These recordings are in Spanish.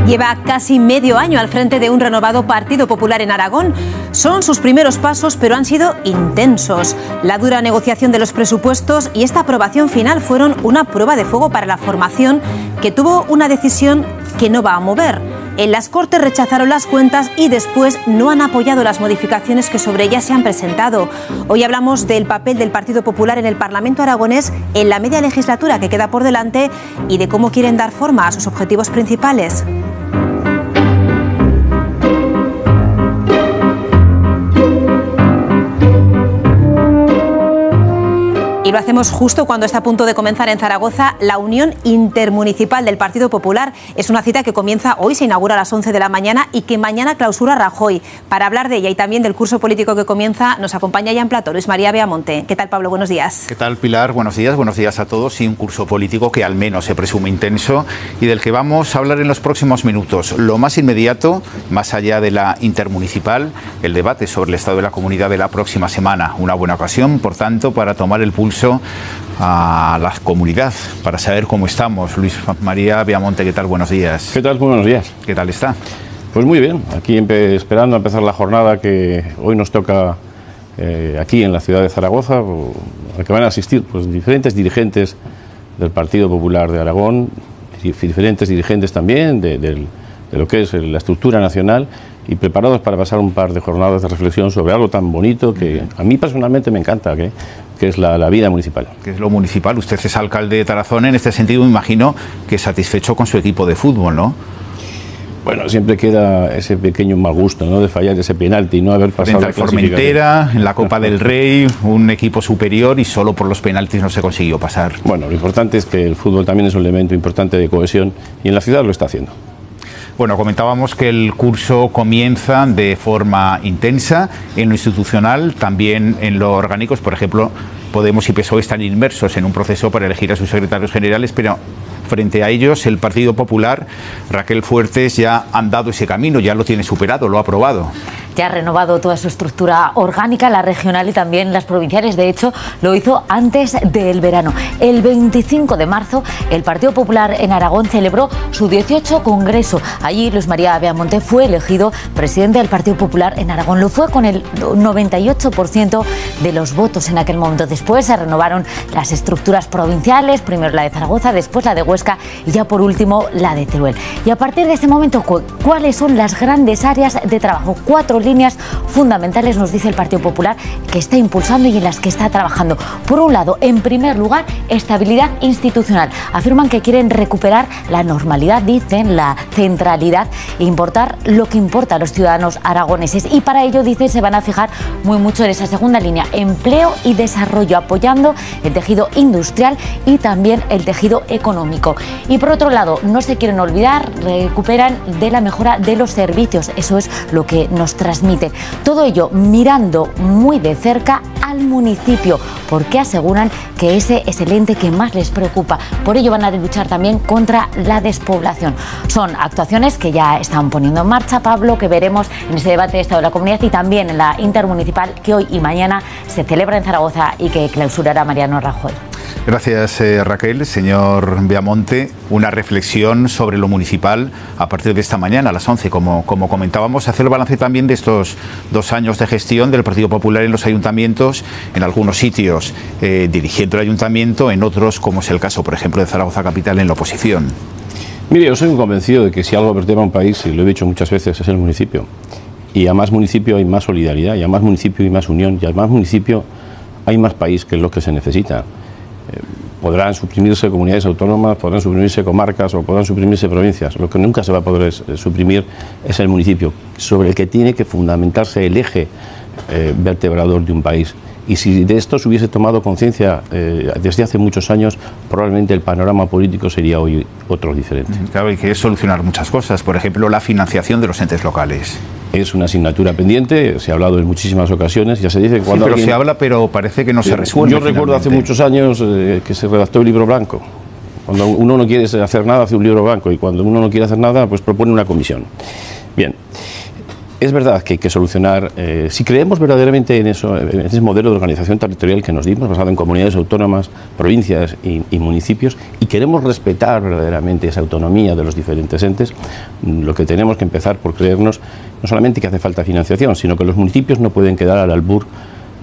Lleva casi medio año al frente de un renovado Partido Popular en Aragón. Son sus primeros pasos, pero han sido intensos. La dura negociación de los presupuestos y esta aprobación final fueron una prueba de fuego para la formación, que tuvo una decisión que no va a mover. En las Cortes rechazaron las cuentas y después no han apoyado las modificaciones que sobre ellas se han presentado. Hoy hablamos del papel del Partido Popular en el Parlamento aragonés en la media legislatura que queda por delante y de cómo quieren dar forma a sus objetivos principales. Y lo hacemos justo cuando está a punto de comenzar en Zaragoza la Unión Intermunicipal del Partido Popular. Es una cita que comienza hoy, se inaugura a las 11 de la mañana y que mañana clausura Rajoy. Para hablar de ella y también del curso político que comienza, nos acompaña ya en plató Luis María Beamonte. ¿Qué tal, Pablo? Buenos días. ¿Qué tal, Pilar? Buenos días a todos. Y un curso político que al menos se presume intenso y del que vamos a hablar en los próximos minutos. Lo más inmediato, más allá de la intermunicipal, el debate sobre el estado de la comunidad de la próxima semana. Una buena ocasión, por tanto, para tomar el pulso a la comunidad, para saber cómo estamos. Luis María Beamonte, ¿qué tal? Buenos días. ¿Qué tal? Muy buenos días. ¿Qué tal está? Pues muy bien, aquí esperando a empezar la jornada que hoy nos toca aquí en la ciudad de Zaragoza, a que van a asistir pues diferentes dirigentes del Partido Popular de Aragón, diferentes dirigentes también de lo que es la estructura nacional, y preparados para pasar un par de jornadas de reflexión sobre algo tan bonito que a mí personalmente me encanta, que es la vida municipal. ¿Qué es lo municipal? Usted es alcalde de Tarazona, en este sentido me imagino que satisfecho con su equipo de fútbol, ¿no? Bueno, siempre queda ese pequeño mal gusto, ¿no?, de fallar ese penalti y no haber pasado la clasificación. Formentera, en la Copa del Rey, un equipo superior y solo por los penaltis no se consiguió pasar. Bueno, lo importante es que el fútbol también es un elemento importante de cohesión y en la ciudad lo está haciendo. Bueno, comentábamos que el curso comienza de forma intensa en lo institucional, también en lo orgánicos. Por ejemplo, Podemos y PSOE están inmersos en un proceso para elegir a sus secretarios generales, pero frente a ellos el Partido Popular, Raquel Fuertes, ya han dado ese camino, ya lo tiene superado, lo ha aprobado. Ya ha renovado toda su estructura orgánica, la regional y también las provinciales. De hecho, lo hizo antes del verano. El 25 de marzo, el Partido Popular en Aragón celebró su 18 congreso. Allí, Luis María Beamonte fue elegido presidente del Partido Popular en Aragón. Lo fue con el 98% de los votos en aquel momento. Después se renovaron las estructuras provinciales, primero la de Zaragoza, después la de Huesca y ya por último la de Teruel. Y a partir de ese momento, ¿cuáles son las grandes áreas de trabajo? 4 líneas fundamentales, nos dice el Partido Popular, que está impulsando y en las que está trabajando. Por un lado, en primer lugar, estabilidad institucional. Afirman que quieren recuperar la normalidad, dicen, la centralidad e importar lo que importa a los ciudadanos aragoneses. Y para ello, dicen, se van a fijar muy mucho en esa segunda línea, empleo y desarrollo, apoyando el tejido industrial y también el tejido económico. Y por otro lado, no se quieren olvidar, recuperan de la mejora de los servicios. Eso es lo que nos transmite. Todo ello mirando muy de cerca al municipio, porque aseguran que ese es el ente que más les preocupa. Por ello van a luchar también contra la despoblación. Son actuaciones que ya están poniendo en marcha, Pablo, que veremos en ese debate de Estado de la Comunidad y también en la intermunicipal que hoy y mañana se celebra en Zaragoza y que clausurará Mariano Rajoy. Gracias, Raquel. Señor Beamonte, una reflexión sobre lo municipal a partir de esta mañana a las 11, como comentábamos, hacer el balance también de estos 2 años de gestión del Partido Popular en los ayuntamientos, en algunos sitios dirigiendo el ayuntamiento, en otros, como es el caso, por ejemplo, de Zaragoza Capital, en la oposición. Mire, yo soy un convencido de que si algo vertebra un país, y lo he dicho muchas veces, es el municipio. Y a más municipio hay más solidaridad, y a más municipio hay más unión, y a más municipio hay más país, que es lo que se necesita. Podrán suprimirse comunidades autónomas, podrán suprimirse comarcas o podrán suprimirse provincias. Lo que nunca se va a poder suprimir es el municipio, sobre el que tiene que fundamentarse el eje vertebrador de un país. Y si de esto se hubiese tomado conciencia desde hace muchos años, probablemente el panorama político sería hoy otro diferente. Claro, hay que solucionar muchas cosas, por ejemplo, la financiación de los entes locales. Es una asignatura pendiente, se ha hablado en muchísimas ocasiones, ya se dice que cuando pero se habla, pero parece que no se resuelve. Yo recuerdo hace muchos años que se redactó el libro blanco. Cuando uno no quiere hacer nada, hace un libro blanco, y cuando uno no quiere hacer nada, pues propone una comisión. Bien, Es verdad que hay que solucionar, si creemos verdaderamente en ese modelo de organización territorial que nos dimos, basado en comunidades autónomas, provincias y municipios, y queremos respetar verdaderamente esa autonomía de los diferentes entes, lo que tenemos que empezar por creernos no solamente que hace falta financiación, sino que los municipios no pueden quedar al albur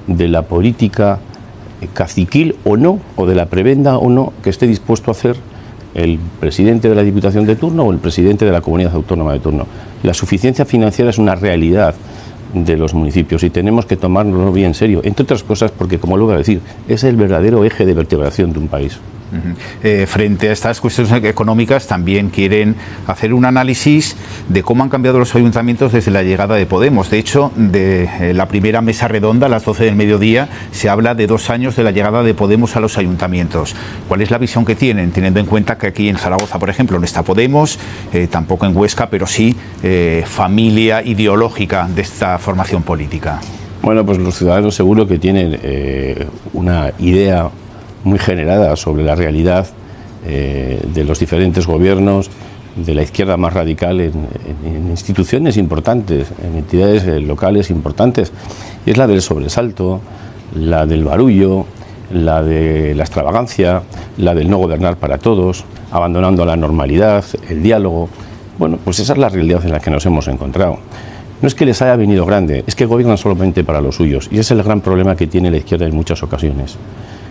de la política caciquil o no, o de la prebenda o no, que esté dispuesto a hacer el presidente de la Diputación de turno o el presidente de la comunidad autónoma de turno. La suficiencia financiera es una realidad de los municipios y tenemos que tomárnoslo bien en serio, entre otras cosas porque, como lo voy a decir, es el verdadero eje de vertebración de un país. Frente a estas cuestiones económicas, también quieren hacer un análisis de cómo han cambiado los ayuntamientos desde la llegada de Podemos. De hecho, de la primera mesa redonda, a las 12 del mediodía, se habla de 2 años de la llegada de Podemos a los ayuntamientos. ¿Cuál es la visión que tienen, teniendo en cuenta que aquí en Zaragoza, por ejemplo, no está Podemos, tampoco en Huesca, pero sí familia ideológica de esta formación política? Bueno, pues los ciudadanos seguro que tienen una idea muy generada sobre la realidad de los diferentes gobiernos, de la izquierda más radical en instituciones importantes, en entidades locales importantes, y es la del sobresalto, la del barullo, la de la extravagancia, la del no gobernar para todos, abandonando la normalidad, el diálogo. Bueno, pues esa es la realidad en la que nos hemos encontrado. No es que les haya venido grande, es que gobiernan solamente para los suyos, y ese es el gran problema que tiene la izquierda en muchas ocasiones.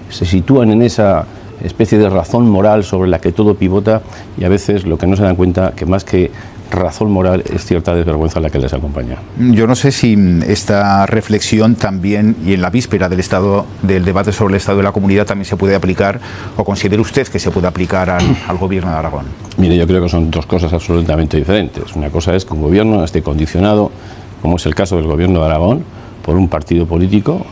Se sitúan en esa especie de razón moral sobre la que todo pivota y a veces lo que no se dan cuenta que más que razón moral es cierta desvergüenza la que les acompaña. Yo no sé si esta reflexión también, y en la víspera del debate sobre el estado de la comunidad, también se puede aplicar, o considera usted que se puede aplicar al gobierno de Aragón. Mire, yo creo que son dos cosas absolutamente diferentes. Una cosa es que un gobierno esté condicionado, como es el caso del gobierno de Aragón, por un partido político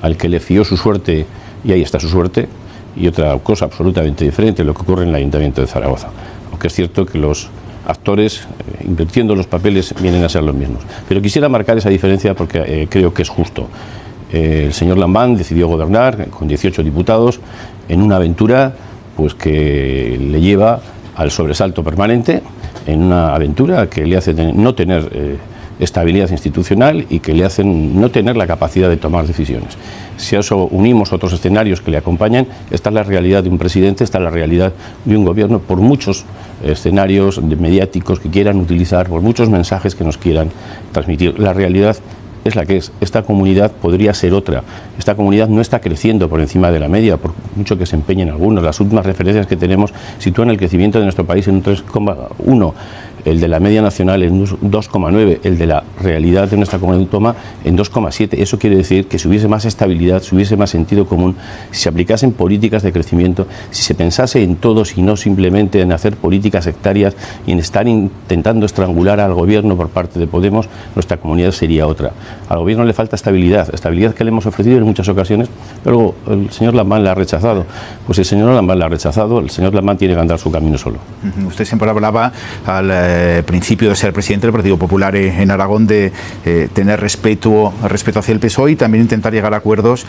al que le fió su suerte, y ahí está su suerte, y otra cosa absolutamente diferente, lo que ocurre en el Ayuntamiento de Zaragoza. Aunque es cierto que los actores, invirtiendo los papeles, vienen a ser los mismos. Pero quisiera marcar esa diferencia porque creo que es justo. El señor Lambán decidió gobernar con 18 diputados en una aventura pues, que le lleva al sobresalto permanente, en una aventura que le hace no tener estabilidad institucional y que le hacen no tener la capacidad de tomar decisiones. Si a eso unimos otros escenarios que le acompañan, esta es la realidad de un presidente, esta es la realidad de un gobierno, por muchos escenarios mediáticos que quieran utilizar, por muchos mensajes que nos quieran transmitir. La realidad es la que es. Esta comunidad podría ser otra. Esta comunidad no está creciendo por encima de la media, por mucho que se empeñen algunos. Las últimas referencias que tenemos sitúan el crecimiento de nuestro país en un 3,1%. El de la media nacional en 2,9%, el de la realidad de nuestra comunidad autónoma en 2,7%. Eso quiere decir que si hubiese más estabilidad, si hubiese más sentido común, si se aplicasen políticas de crecimiento, si se pensase en todos y no simplemente en hacer políticas sectarias y en estar intentando estrangular al gobierno por parte de Podemos, nuestra comunidad sería otra. Al gobierno le falta estabilidad que le hemos ofrecido en muchas ocasiones, pero el señor Lambán la ha rechazado. Pues el señor Lambán la ha rechazado, el señor Lambán tiene que andar su camino solo. Usted siempre hablaba al principio de ser presidente del Partido Popular en Aragón de tener respeto hacia el PSOE y también intentar llegar a acuerdos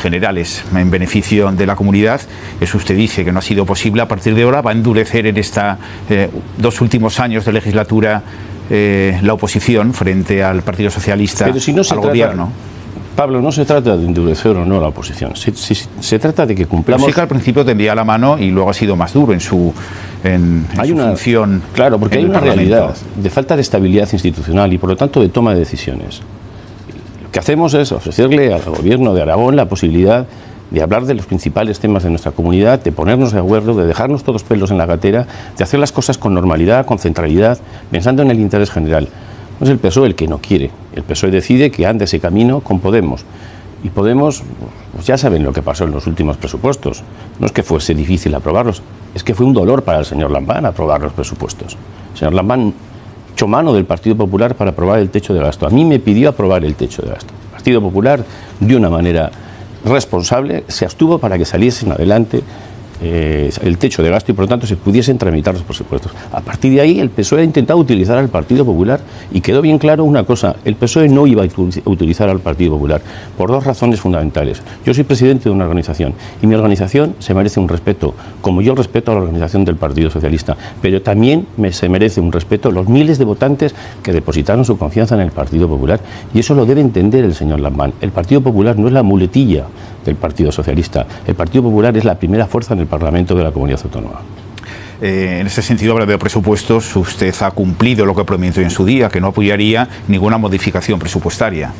generales en beneficio de la comunidad. Eso usted dice que no ha sido posible. A partir de ahora va a endurecer en estos 2 últimos años de legislatura la oposición frente al Partido Socialista, pero si no se al gobierno. Pablo, no se trata de endurecer o no la oposición, se trata de que cumplamos... Sí que al principio tendía la mano y luego ha sido más duro en su función. Claro, porque hay una realidad de falta de estabilidad institucional y por lo tanto de toma de decisiones. Lo que hacemos es ofrecerle al gobierno de Aragón la posibilidad de hablar de los principales temas de nuestra comunidad, de ponernos de acuerdo, de dejarnos todos pelos en la gatera, de hacer las cosas con normalidad, con centralidad, pensando en el interés general. No es el PSOE el que no quiere. El PSOE decide que ande ese camino con Podemos. Y Podemos, pues ya saben lo que pasó en los últimos presupuestos. No es que fuese difícil aprobarlos, es que fue un dolor para el señor Lambán aprobar los presupuestos. El señor Lambán echó mano del Partido Popular para aprobar el techo de gasto. A mí me pidió aprobar el techo de gasto. El Partido Popular, de una manera responsable, se abstuvo para que saliesen adelante el techo de gasto y por lo tanto se pudiesen tramitar los presupuestos. A partir de ahí el PSOE ha intentado utilizar al Partido Popular y quedó bien claro una cosa: el PSOE no iba a utilizar al Partido Popular por dos razones fundamentales. Yo soy presidente de una organización y mi organización se merece un respeto, como yo respeto a la organización del Partido Socialista, pero también se merece un respeto los miles de votantes que depositaron su confianza en el Partido Popular, y eso lo debe entender el señor Lambán. El Partido Popular no es la muletilla del Partido Socialista. El Partido Popular es la primera fuerza en el Parlamento de la Comunidad Autónoma. En ese sentido, hablando de presupuestos, usted ha cumplido lo que prometió en su día, que no apoyaría ninguna modificación presupuestaria.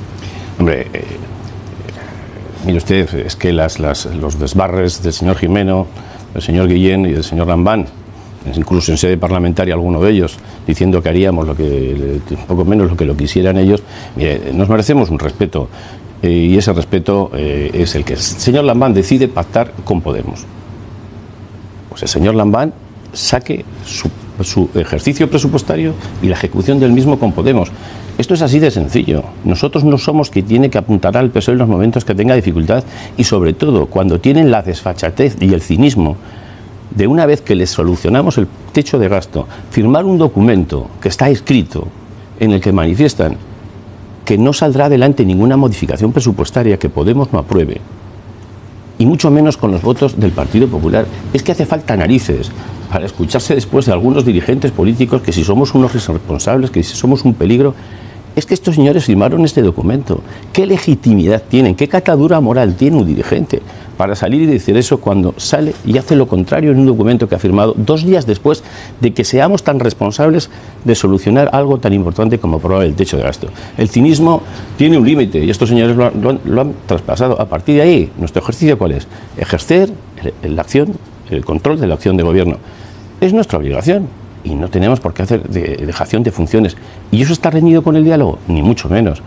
Hombre, mire usted, es que los desbarres del señor Gimeno, del señor Guillén y del señor Lambán, incluso en sede parlamentaria alguno de ellos, diciendo que haríamos un poco menos lo que lo quisieran ellos, mire, nos merecemos un respeto. Y ese respeto es el que el señor Lambán decide pactar con Podemos. Pues el señor Lambán saque su ejercicio presupuestario y la ejecución del mismo con Podemos. Esto es así de sencillo. Nosotros no somos quien tiene que apuntar al PSOE en los momentos que tenga dificultad, y sobre todo cuando tienen la desfachatez y el cinismo de, una vez que les solucionamos el techo de gasto, firmar un documento que está escrito en el que manifiestan que no saldrá adelante ninguna modificación presupuestaria que Podemos no apruebe, y mucho menos con los votos del Partido Popular. Es que hace falta narices para escucharse después de algunos dirigentes políticos que si somos unos irresponsables, que si somos un peligro. Es que estos señores firmaron este documento. ¿Qué legitimidad tienen? ¿Qué catadura moral tiene un dirigente para salir y decir eso cuando sale y hace lo contrario en un documento que ha firmado 2 días después de que seamos tan responsables de solucionar algo tan importante como aprobar el techo de gasto? El cinismo tiene un límite y estos señores lo han traspasado. A partir de ahí, ¿nuestro ejercicio cuál es? Ejercer la acción, el control de la acción de gobierno. Es nuestra obligación. Y no tenemos por qué hacer dejación de funciones. ¿Y eso está reñido con el diálogo? Ni mucho menos.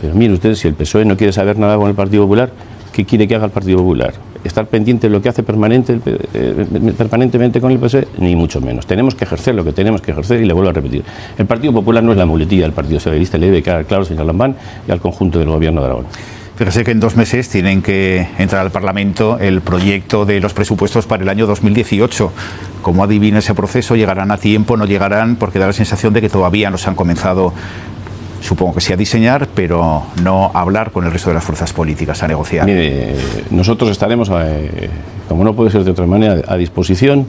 Pero miren ustedes, si el PSOE no quiere saber nada con el Partido Popular, ¿qué quiere que haga el Partido Popular? ¿Estar pendiente de lo que hace permanentemente con el PSOE? Ni mucho menos. Tenemos que ejercer lo que tenemos que ejercer, y le vuelvo a repetir. El Partido Popular no es la muletilla del Partido Socialista, le debe quedar claro, señor Lambán, y al conjunto del Gobierno de Aragón. Fíjese que en 2 meses tienen que entrar al Parlamento el proyecto de los presupuestos para el año 2018. ¿Cómo adivina ese proceso? ¿Llegarán a tiempo? ¿No llegarán? Porque da la sensación de que todavía no se han comenzado, supongo que sí, a diseñar, pero no a hablar con el resto de las fuerzas políticas, a negociar. Mire, nosotros estaremos, como no puede ser de otra manera, a disposición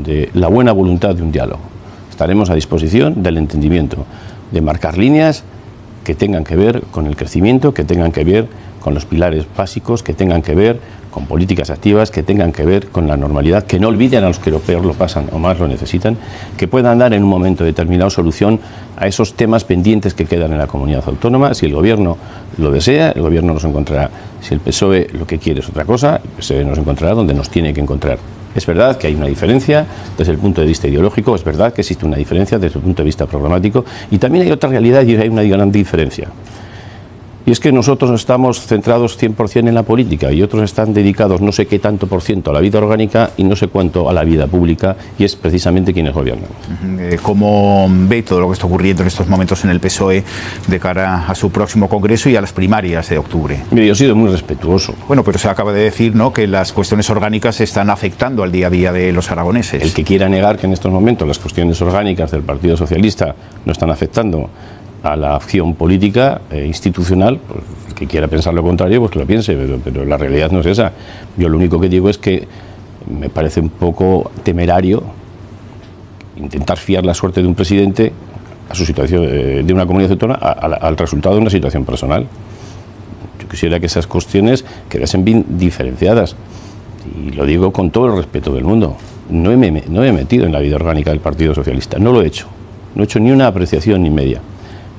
de la buena voluntad de un diálogo. Estaremos a disposición del entendimiento, de marcar líneas que tengan que ver con el crecimiento, que tengan que ver con los pilares básicos, que tengan que ver con políticas activas, que tengan que ver con la normalidad, que no olviden a los que lo peor lo pasan o más lo necesitan, que puedan dar en un momento determinado solución a esos temas pendientes que quedan en la comunidad autónoma. Si el Gobierno lo desea, el Gobierno nos encontrará. Si el PSOE lo que quiere es otra cosa, el PSOE nos encontrará donde nos tiene que encontrar. Es verdad que hay una diferencia desde el punto de vista ideológico, es verdad que existe una diferencia desde el punto de vista programático, y también hay otra realidad y hay una gran diferencia. Y es que nosotros estamos centrados 100% en la política y otros están dedicados no sé qué tanto por ciento a la vida orgánica y no sé cuánto a la vida pública, y es precisamente quienes gobiernan. ¿Cómo ve todo lo que está ocurriendo en estos momentos en el PSOE de cara a su próximo congreso y a las primarias de octubre? Mire, yo he sido muy respetuoso. Bueno, pero se acaba de decir, ¿no?, que las cuestiones orgánicas están afectando al día a día de los aragoneses. El que quiera negar que en estos momentos las cuestiones orgánicas del Partido Socialista no están afectando a la acción política institucional, pues, el que quiera pensar lo contrario, pues que lo piense, pero la realidad no es esa. Yo lo único que digo es que me parece un poco temerario intentar fiar la suerte de un presidente a su situación, de una comunidad autónoma, al resultado de una situación personal. Yo quisiera que esas cuestiones quedasen bien diferenciadas, y lo digo con todo el respeto del mundo. No me he metido en la vida orgánica del Partido Socialista, no lo he hecho. No he hecho ni una apreciación ni media.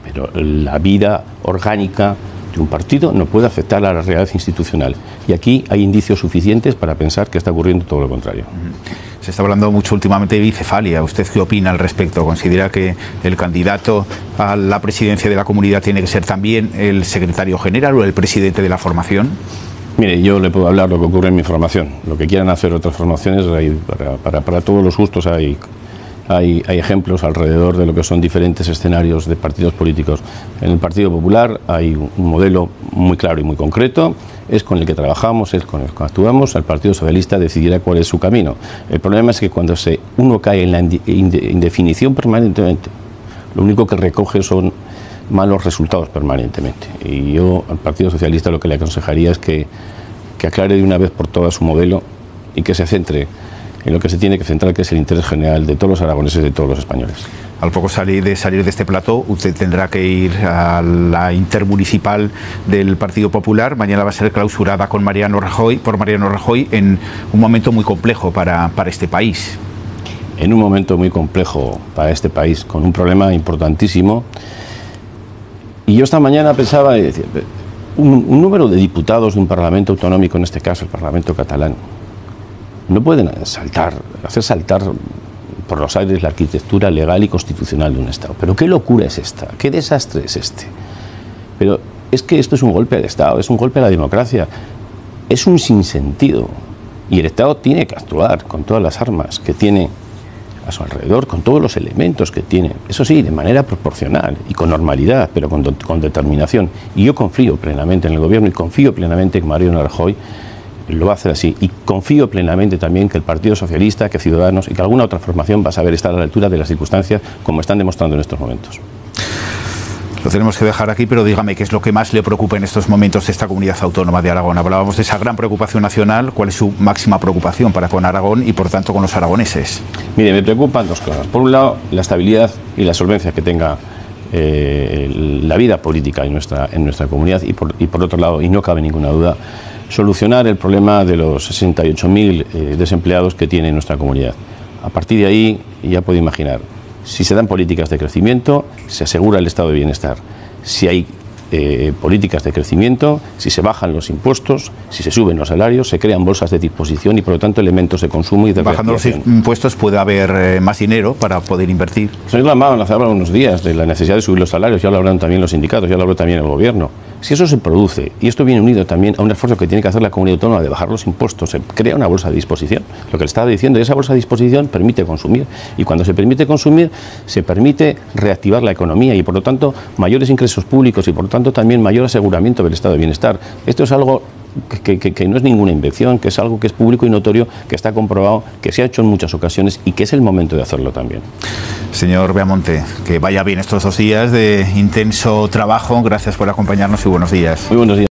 Pero la vida orgánica de un partido no puede afectar a la realidad institucional. Y aquí hay indicios suficientes para pensar que está ocurriendo todo lo contrario. Se está hablando mucho últimamente de bicefalia. ¿Usted qué opina al respecto? ¿Considera que el candidato a la presidencia de la comunidad tiene que ser también el secretario general o el presidente de la formación? Mire, yo le puedo hablar lo que ocurre en mi formación. Lo que quieran hacer otras formaciones, para todos los gustos hay hay ejemplos alrededor de lo que son diferentes escenarios de partidos políticos. En el Partido Popular hay un modelo muy claro y muy concreto, es con el que trabajamos, es con el que actuamos. El Partido Socialista decidirá cuál es su camino. El problema es que cuando uno cae en la indefinición permanentemente, lo único que recoge son malos resultados permanentemente. Y yo al Partido Socialista lo que le aconsejaría es que aclare de una vez por todas su modelo y que se centre en lo que se tiene que centrar, que es el interés general de todos los aragoneses, de todos los españoles. Al poco salir de este plató, usted tendrá que ir a la intermunicipal del Partido Popular. Mañana va a ser clausurada por Mariano Rajoy, en un momento muy complejo para este país. En un momento muy complejo para este país, con un problema importantísimo. Y yo esta mañana pensaba, un número de diputados de un Parlamento autonómico, en este caso el Parlamento catalán, no pueden hacer saltar por los aires la arquitectura legal y constitucional de un Estado. Pero qué locura es esta, qué desastre es este. Pero es que esto es un golpe de Estado, es un golpe a la democracia, es un sinsentido. Y el Estado tiene que actuar con todas las armas que tiene a su alrededor, con todos los elementos que tiene. Eso sí, de manera proporcional y con normalidad, pero con determinación. Y yo confío plenamente en el Gobierno y confío plenamente en Mariano Rajoy lo va a hacer así, y confío plenamente también que el Partido Socialista, que Ciudadanos y que alguna otra formación va a saber estar a la altura de las circunstancias como están demostrando en estos momentos. Lo tenemos que dejar aquí, pero dígame qué es lo que más le preocupa en estos momentos de esta comunidad autónoma de Aragón. Hablábamos de esa gran preocupación nacional. ¿Cuál es su máxima preocupación para con Aragón y por tanto con los aragoneses? Mire, me preocupan dos cosas. Por un lado, la estabilidad y la solvencia que tenga la vida política en nuestra comunidad, y por otro lado, y no cabe ninguna duda, solucionar el problema de los 68.000 desempleados que tiene nuestra comunidad. A partir de ahí, ya puede imaginar, si se dan políticas de crecimiento, se asegura el estado de bienestar. Si hay políticas de crecimiento, si se bajan los impuestos, si se suben los salarios, se crean bolsas de disposición y por lo tanto elementos de consumo y de bajando los impuestos puede haber más dinero para poder invertir. Señor Lambao, hace unos días de la necesidad de subir los salarios, ya lo hablaron también los sindicatos, ya lo habló también el Gobierno. Si eso se produce, y esto viene unido también a un esfuerzo que tiene que hacer la comunidad autónoma de bajar los impuestos, se crea una bolsa de disposición. Lo que le estaba diciendo, esa bolsa de disposición permite consumir, y cuando se permite consumir, se permite reactivar la economía y por lo tanto mayores ingresos públicos y por lo tanto también mayor aseguramiento del estado de bienestar. Esto es algo que no es ninguna invención, que es algo que es público y notorio, que está comprobado, que se ha hecho en muchas ocasiones y que es el momento de hacerlo también. Señor Beamonte, que vaya bien estos 2 días de intenso trabajo. Gracias por acompañarnos y buenos días. Muy buenos días.